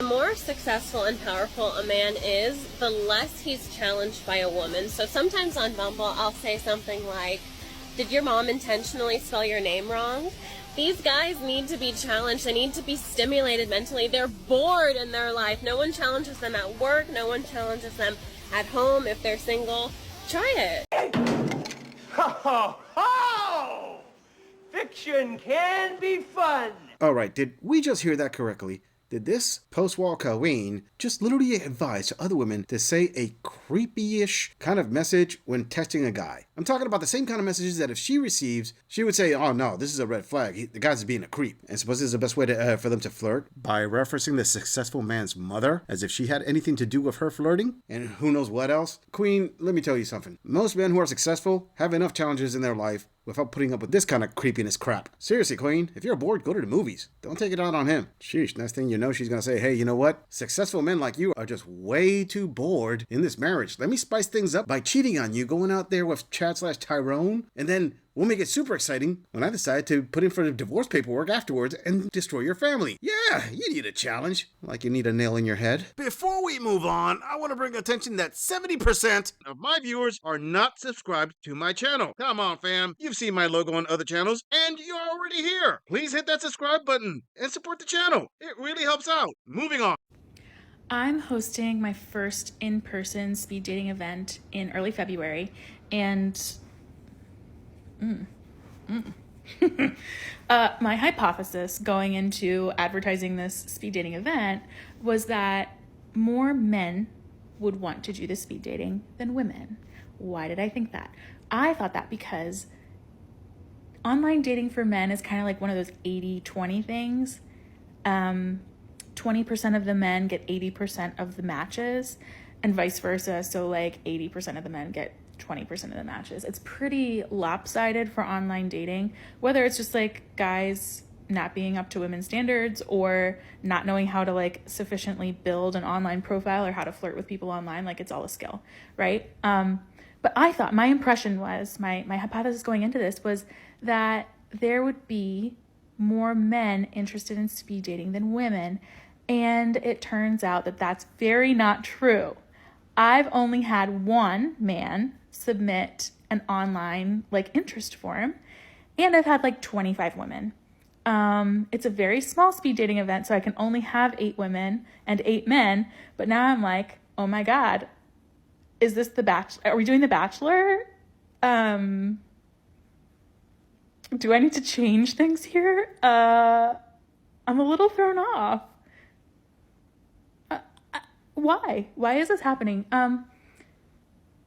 The more successful and powerful a man is, the less he's challenged by a woman. So sometimes on Bumble, I'll say something like, did your mom intentionally spell your name wrong? These guys need to be challenged. They need to be stimulated mentally. They're bored in their life. No one challenges them at work. No one challenges them at home if they're single. Try it. Ho, ho, ho! Fiction can be fun. All right, did we just hear that correctly? Did this post-war queen just literally advise to other women to say a creepy-ish kind of message when texting a guy? I'm talking about the same kind of messages that if she receives, she would say, oh no, this is a red flag. The guy's being a creep. And suppose this is the best way for them to flirt? By referencing the successful man's mother as if she had anything to do with her flirting? And who knows what else? Queen, let me tell you something. Most men who are successful have enough challenges in their life without putting up with this kind of creepiness crap. Seriously, Queen, if you're bored, go to the movies. Don't take it out on him. Sheesh, next thing you know, she's gonna say, hey, you know what? Successful men like you are just way too bored in this marriage. Let me spice things up by cheating on you, going out there with Chad/Tyrone, and then we'll make it super exciting when I decide to put in for the divorce paperwork afterwards and destroy your family. Yeah, you need a challenge, like you need a nail in your head. Before we move on, I want to bring attention that 70% of my viewers are not subscribed to my channel. Come on, fam. You've seen my logo on other channels, and you're already here. Please hit that subscribe button and support the channel. It really helps out. Moving on. I'm hosting my first in-person speed dating event in early February, and my hypothesis going into advertising this speed dating event was that more men would want to do the speed dating than women. Why did I think that? I thought that because online dating for men is kind of like one of those 80-20 things. 20% of the men get 80% of the matches and vice versa. So like 80% of the men get 20% of the matches. It's pretty lopsided for online dating, whether it's just like guys not being up to women's standards or not knowing how to like sufficiently build an online profile or how to flirt with people online. Like it's all a skill, right? But I thought my impression was, my hypothesis going into this was that there would be more men interested in speed dating than women. And it turns out that that's very not true. I've only had one man submit an online like interest form, and I've had like 25 women. It's a very small speed dating event, so I can only have 8 women and 8 men. But now I'm like, oh my God, is this the Bachelor? Are we doing the Bachelor? Do I need to change things here? I'm a little thrown off. Why? Why is this happening?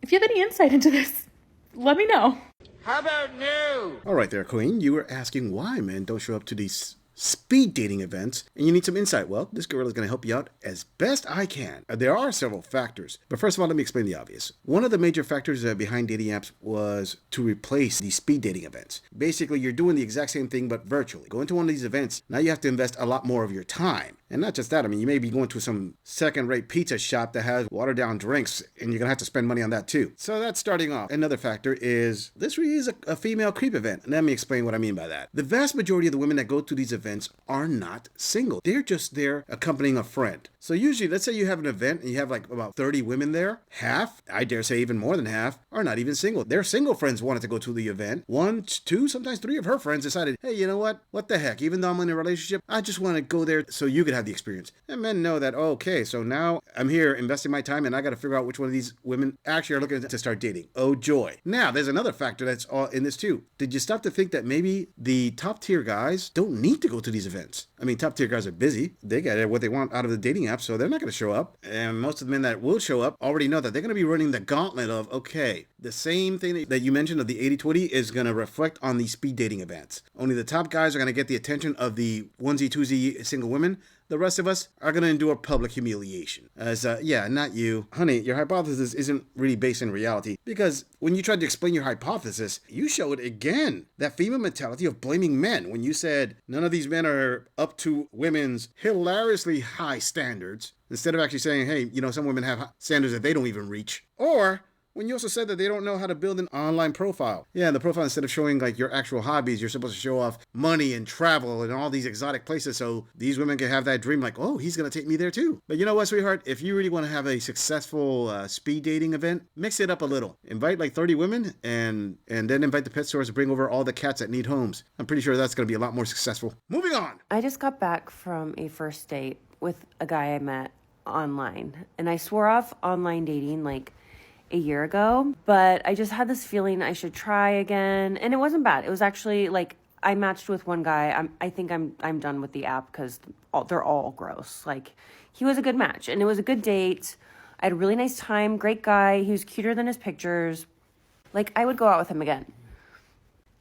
If you have any insight into this, let me know. How about no? All right there, Queen. You were asking why men don't show up to these speed dating events, and you need some insight. Well, this gorilla is going to help you out as best I can. There are several factors, but first of all, let me explain the obvious. One of the major factors behind dating apps was to replace these speed dating events. Basically, you're doing the exact same thing, but virtually. Going to one of these events, now you have to invest a lot more of your time. And not just that, I mean, you may be going to some second-rate pizza shop that has watered-down drinks, and you're going to have to spend money on that too. So that's starting off. Another factor is, this really is a female creep event. Let me explain what I mean by that. The vast majority of the women that go to these events are not single. They're just there accompanying a friend. So usually, let's say you have an event and you have like about 30 women there. Half, I dare say even more than half, are not even single. Their single friends wanted to go to the event. 1, 2, sometimes 3 of her friends decided, hey, you know what? What the heck? Even though I'm in a relationship, I just want to go there so you could have the experience. And men know that, okay, so now I'm here investing my time and I got to figure out which one of these women actually are looking to start dating. Oh, joy. Now, there's another factor that's all in this too. Did you stop to think that maybe the top tier guys don't need to go to these events? I mean, top tier guys are busy. They get what they want out of the dating app, so they're not going to show up. And most of the men that will show up already know that they're going to be running the gauntlet of, okay, the same thing that you mentioned of the 80-20 is going to reflect on these speed dating events. Only the top guys are going to get the attention of the onesie, twosie single women. The rest of us are going to endure public humiliation. As, yeah, not you. Honey, your hypothesis isn't really based in reality, because when you tried to explain your hypothesis, you showed again that female mentality of blaming men when you said none of these men are up to women's hilariously high standards, instead of actually saying, hey, you know, some women have standards that they don't even reach. Or When you also said that they don't know how to build an online profile. Yeah, the profile, instead of showing like your actual hobbies, you're supposed to show off money and travel and all these exotic places so these women can have that dream like, oh, he's going to take me there too. But you know what, sweetheart? If you really want to have a successful speed dating event, mix it up a little. Invite like 30 women and then invite the pet stores to bring over all the cats that need homes. I'm pretty sure that's going to be a lot more successful. Moving on. I just got back from a first date with a guy I met online, and I swore off online dating like a year ago, but I just had this feeling I should try again, and it wasn't bad. It was actually like I matched with one guy. I think I'm done with the app because they're all gross. Like, he was a good match, and it was a good date. I had a really nice time. Great guy. He was cuter than his pictures. Like, I would go out with him again.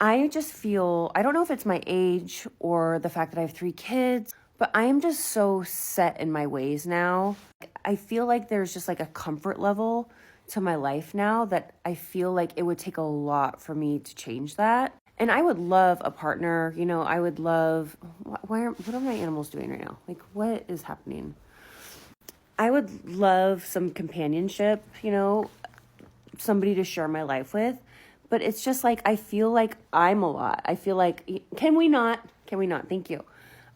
I just feel, I don't know if it's my age or the fact that I have 3 kids, but I am just so set in my ways now. I feel like there's just like a comfort level to my life now that I feel like it would take a lot for me to change that. And I would love a partner, you know, I would love, what are my animals doing right now? Like, what is happening? I would love some companionship, you know, somebody to share my life with. But it's just like, I feel like I'm a lot. I feel like, can we not? Thank you.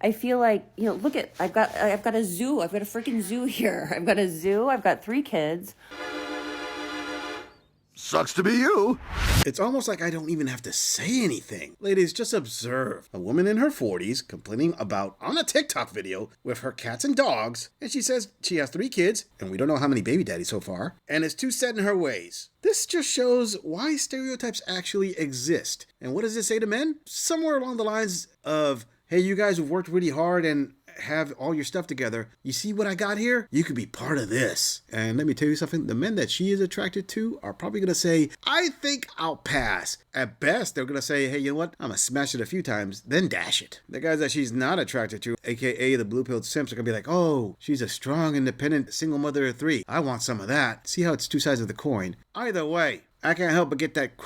I feel like, you know, look at, I've got a zoo. I've got a freaking zoo here. I've got a zoo. I've got 3 kids. Sucks to be you. It's almost like I don't even have to say anything. Ladies, just observe. A woman in her 40s complaining about on a TikTok video with her cats and dogs, and she says she has 3 kids, and we don't know how many baby daddies so far, and is too set in her ways. This just shows why stereotypes actually exist. And what does it say to men? Somewhere along the lines of, hey, you guys have worked really hard and have all your stuff together. You see what I got here? You could be part of this. And let me tell you something, the men that she is attracted to are probably going to say, I think I'll pass. At best, they're going to say, hey, you know what? I'm going to smash it a few times, then dash it. The guys that she's not attracted to, aka the blue-pilled simps, are going to be like, oh, she's a strong, independent, single mother of 3. I want some of that. See how it's 2 sides of the coin? Either way, I can't help but get that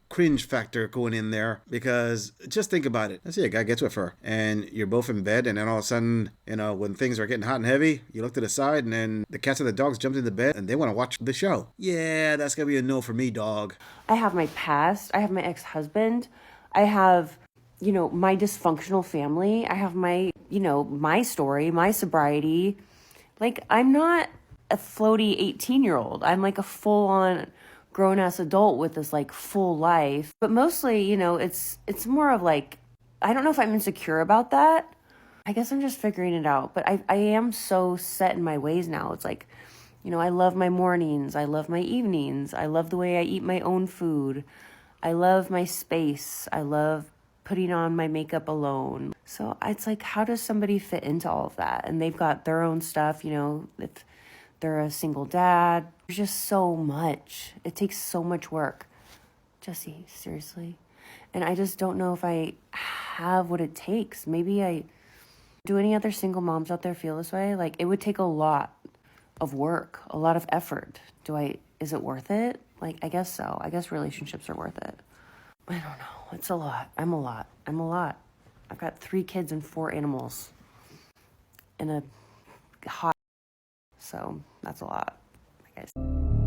cringe factor going in there, because just think about it. Let's say a guy gets with her and you're both in bed, and then all of a sudden, you know, when things are getting hot and heavy, you look to the side and then the cats and the dogs jumped into bed and they want to watch the show. Yeah, that's gonna be a no for me, dog. I have my past. I have my ex-husband. I have, you know, my dysfunctional family. I have my, you know, my story, my sobriety. Like, I'm not a floaty 18-year-old. I'm like a full-on grown-ass adult with this like full life. But mostly, you know, it's more of like, I don't know if I'm insecure about that. I guess I'm just figuring it out. But I am so set in my ways now. It's like, you know, I love my mornings. I love my evenings. I love the way I eat my own food. I love my space. I love putting on my makeup alone. So it's like, how does somebody fit into all of that? And they've got their own stuff, you know, if they're a single dad. There's just so much. It takes so much work. Jesse, seriously. And I just don't know if I have what it takes. Maybe do any other single moms out there feel this way? Like, it would take a lot of work, a lot of effort. Is it worth it? Like, I guess so. I guess relationships are worth it. I don't know. It's a lot. I'm a lot. I've got 3 kids and 4 animals. And a hot. So that's a lot, I guess.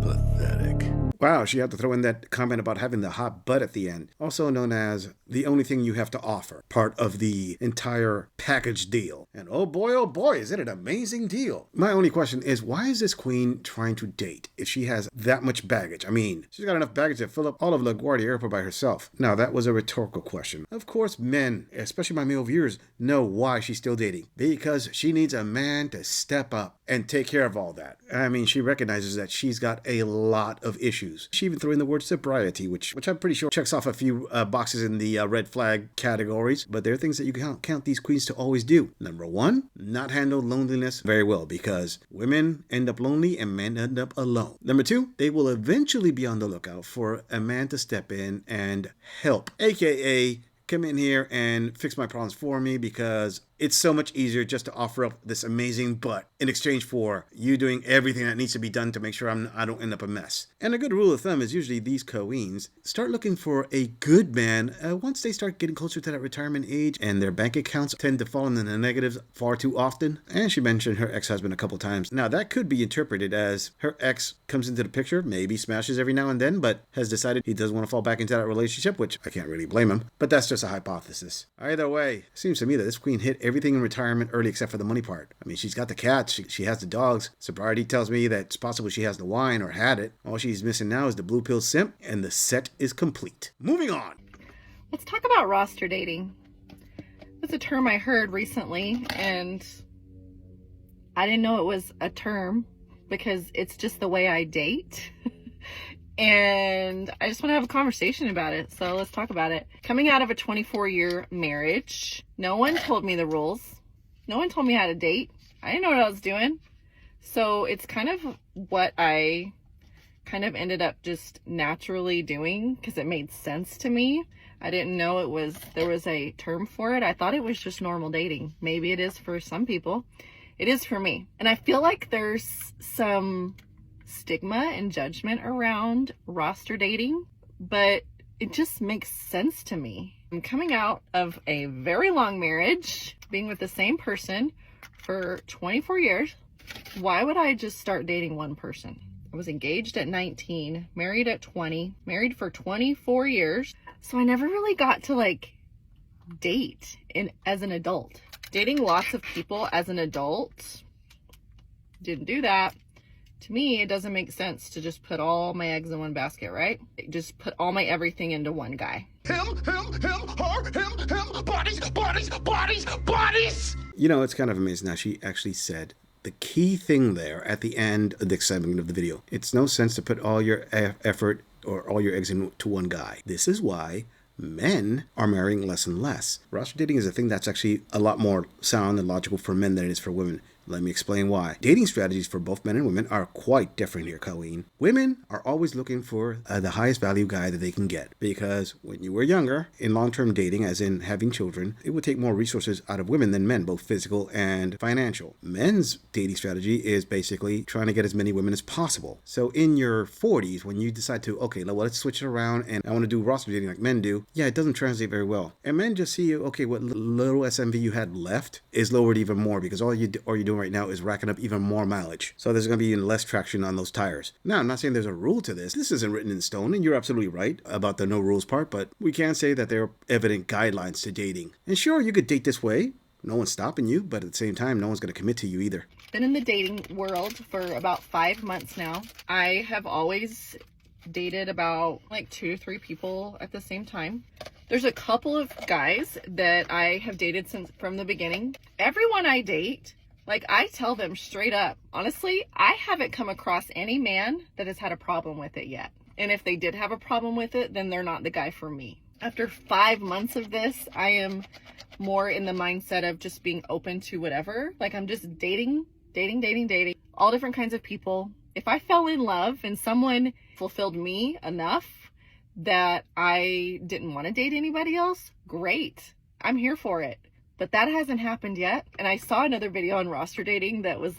Pathetic. Wow, she had to throw in that comment about having the hot butt at the end, also known as the only thing you have to offer, part of the entire package deal. And oh boy, is it an amazing deal. My only question is, why is this queen trying to date if she has that much baggage? I mean, she's got enough baggage to fill up all of LaGuardia Airport by herself. Now, that was a rhetorical question. Of course, men, especially my male viewers, know why she's still dating. Because she needs a man to step up and take care of all that. I mean, she recognizes that she's got a lot of issues. She even threw in the word sobriety, which I'm pretty sure checks off a few boxes in the red flag categories, but there are things that you can count these queens to always do. Number 1, not handle loneliness very well, because women end up lonely and men end up alone. Number 2, they will eventually be on the lookout for a man to step in and help, aka come in here and fix my problems for me, because It's so much easier just to offer up this amazing butt in exchange for you doing everything that needs to be done to make sure I don't end up a mess. And a good rule of thumb is usually these queens start looking for a good man once they start getting closer to that retirement age and their bank accounts tend to fall in the negatives far too often. And she mentioned her ex-husband a couple times. Now that could be interpreted as her ex comes into the picture, maybe smashes every now and then, but has decided he doesn't want to fall back into that relationship, which I can't really blame him. But that's just a hypothesis. Either way, it seems to me that this queen hit everything in retirement early except for the money part. I mean, she's got the cats, she has the dogs. Sobriety tells me that it's possible she has the wine or had it. All she's missing now is the blue pill simp, and the set is complete. Moving on. Let's talk about roster dating. That's a term I heard recently, and I didn't know it was a term because it's just the way I date. And I just want to have a conversation about it. So let's talk about it. Coming out of a 24-year marriage, no one told me the rules. No one told me how to date. I didn't know what I was doing. So it's kind of what I kind of ended up just naturally doing because it made sense to me. I didn't know there was a term for it. I thought it was just normal dating. Maybe it is for some people. It is for me. And I feel like there's some stigma and judgment around roster dating, but it just makes sense to me. I'm coming out of a very long marriage, being with the same person for 24 years. Why would I just start dating one person? I was engaged at 19, married at 20, married for 24 years. So I never really got to date as an adult. Dating lots of people as an adult, didn't do that. To me, it doesn't make sense to just put all my eggs in one basket, right? Just put all my everything into one guy. Him, her, him, bodies. You know, it's kind of amazing how she actually said the key thing there at the end of the segment of the video. It's no sense to put all your effort or all your eggs into one guy. This is why men are marrying less and less. Roster dating is a thing that's actually a lot more sound and logical for men than it is for women. Let me explain why. Dating strategies for both men and women are quite different here, Colleen. Women are always looking for the highest value guy that they can get, because when you were younger, in long-term dating, as in having children, it would take more resources out of women than men, both physical and financial. Men's dating strategy is basically trying to get as many women as possible. So in your 40s, when you decide to, okay, let's switch it around and I want to do roster dating like men do, yeah, it doesn't translate very well. And men just see, okay, what little SMV you had left is lowered even more because all you're doing right now is racking up even more mileage. So there's going to be even less traction on those tires. Now, I'm not saying there's a rule to this. This isn't written in stone, and you're absolutely right about the no rules part, but we can say that there are evident guidelines to dating. And sure, you could date this way. No one's stopping you, but at the same time, no one's going to commit to you either. Been in the dating world for about 5 months now. I have always dated about 2 to 3 people at the same time. There's a couple of guys that I have dated from the beginning. Everyone I date, I tell them straight up, honestly, I haven't come across any man that has had a problem with it yet. And if they did have a problem with it, then they're not the guy for me. After 5 months of this, I am more in the mindset of just being open to whatever. I'm just dating, all different kinds of people. If I fell in love and someone fulfilled me enough that I didn't want to date anybody else, great. I'm here for it. But that hasn't happened yet. And I saw another video on roster dating that was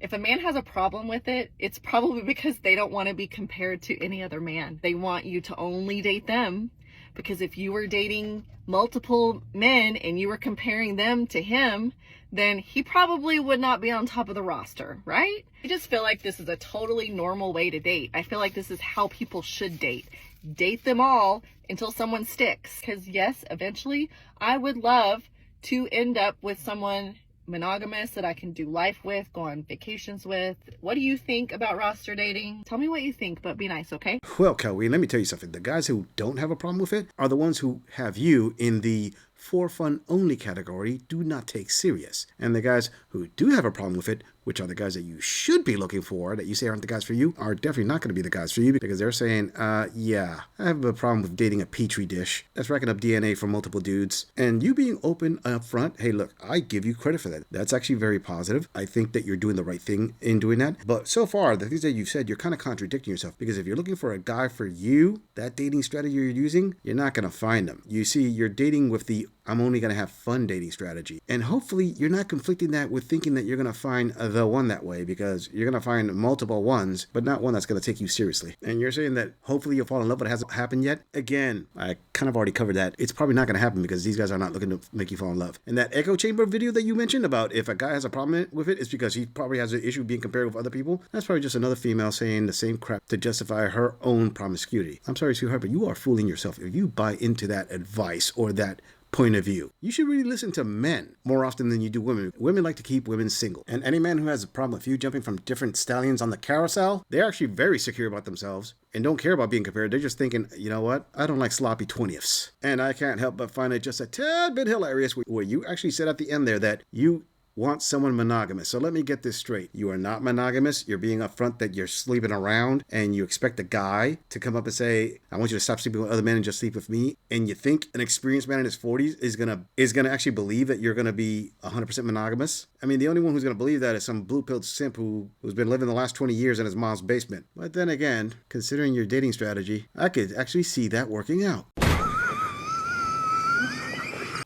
if a man has a problem with it, it's probably because they don't want to be compared to any other man. They want you to only date them, because if you were dating multiple men and you were comparing them to him, then he probably would not be on top of the roster, right? I just feel like this is a totally normal way to date. I feel like this is how people should date. Date them all until someone sticks. Because yes, eventually I would love to end up with someone monogamous that I can do life with, go on vacations with. What do you think about roster dating? Tell me what you think, but be nice, okay? Well, Kelly, let me tell you something. The guys who don't have a problem with it are the ones who have you in the for fun only category, do not take serious. And the guys who do have a problem with it, which are the guys that you should be looking for, that you say aren't the guys for you, are definitely not going to be the guys for you, because they're saying, yeah, I have a problem with dating a petri dish that's racking up DNA from multiple dudes. And you being open up front, hey, look, I give you credit for that. That's actually very positive. I think that you're doing the right thing in doing that. But so far, the things that you've said, you're kind of contradicting yourself, because if you're looking for a guy for you, that dating strategy you're using, you're not going to find them. You see, you're dating with the I'm only going to have fun dating strategy. And hopefully you're not conflicting that with thinking that you're going to find the one that way, because you're going to find multiple ones, but not one that's going to take you seriously. And you're saying that hopefully you'll fall in love, but it hasn't happened yet. Again, I kind of already covered that. It's probably not going to happen because these guys are not looking to make you fall in love. And that echo chamber video that you mentioned about if a guy has a problem with it, it's because he probably has an issue being compared with other people. That's probably just another female saying the same crap to justify her own promiscuity. I'm sorry, sweetheart, but you are fooling yourself if you buy into that advice or that point of view. You should really listen to men more often than you do women. Women like to keep women single. And any man who has a problem with you jumping from different stallions on the carousel, they're actually very secure about themselves and don't care about being compared. They're just thinking, you know what? I don't like sloppy 20ths. And I can't help but find it just a tad bit hilarious where you actually said at the end there that you want someone monogamous. So let me get this straight. You are not monogamous. You're being upfront that you're sleeping around, and you expect a guy to come up and say, I want you to stop sleeping with other men and just sleep with me. And you think an experienced man in his 40s is gonna actually believe that you're gonna be 100% monogamous? I mean, the only one who's gonna believe that is some blue-pilled simp who's been living the last 20 years in his mom's basement. But then again, considering your dating strategy, I could actually see that working out.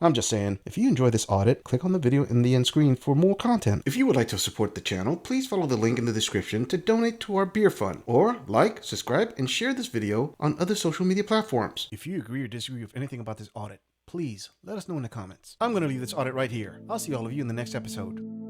I'm just saying, if you enjoy this audit, click on the video in the end screen for more content. If you would like to support the channel, please follow the link in the description to donate to our beer fund, or like, subscribe, and share this video on other social media platforms. If you agree or disagree with anything about this audit, please let us know in the comments. I'm going to leave this audit right here. I'll see all of you in the next episode.